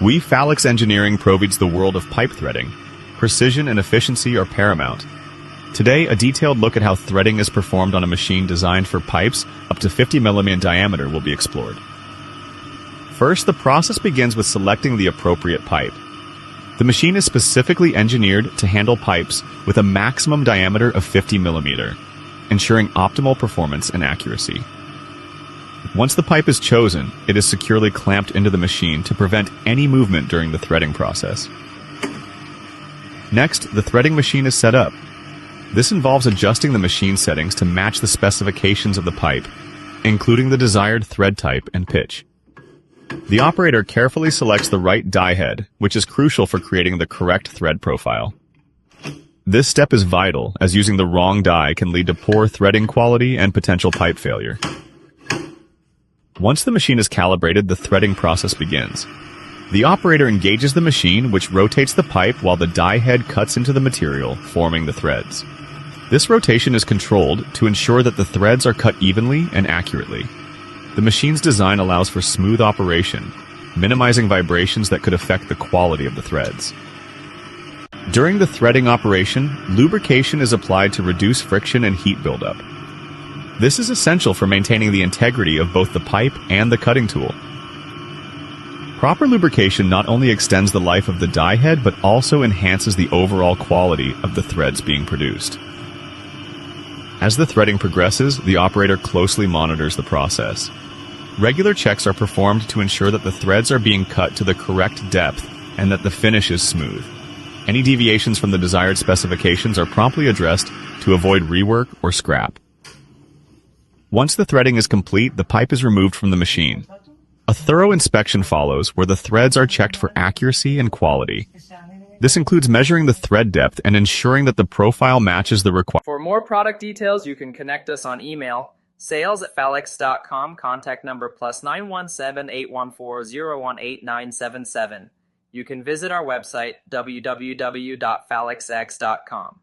We Falixx Engineering provides the world of pipe threading. Precision and efficiency are paramount. Today, a detailed look at how threading is performed on a machine designed for pipes up to 50 mm in diameter will be explored. First, the process begins with selecting the appropriate pipe. The machine is specifically engineered to handle pipes with a maximum diameter of 50 mm, ensuring optimal performance and accuracy. Once the pipe is chosen, it is securely clamped into the machine to prevent any movement during the threading process. Next, the threading machine is set up. This involves adjusting the machine settings to match the specifications of the pipe, including the desired thread type and pitch. The operator carefully selects the right die head, which is crucial for creating the correct thread profile. This step is vital, as using the wrong die can lead to poor threading quality and potential pipe failure. Once the machine is calibrated, the threading process begins. The operator engages the machine, which rotates the pipe while the die head cuts into the material, forming the threads. This rotation is controlled to ensure that the threads are cut evenly and accurately. The machine's design allows for smooth operation, minimizing vibrations that could affect the quality of the threads. During the threading operation, lubrication is applied to reduce friction and heat buildup. This is essential for maintaining the integrity of both the pipe and the cutting tool. Proper lubrication not only extends the life of the die head, but also enhances the overall quality of the threads being produced. As the threading progresses, the operator closely monitors the process. Regular checks are performed to ensure that the threads are being cut to the correct depth and that the finish is smooth. Any deviations from the desired specifications are promptly addressed to avoid rework or scrap. Once the threading is complete, the pipe is removed from the machine. A thorough inspection follows where the threads are checked for accuracy and quality. This includes measuring the thread depth and ensuring that the profile matches the requirements. For more product details, you can connect us on email, sales@falixx.com, contact number +917 814 018 977. You can visit our website, www.falixx.com.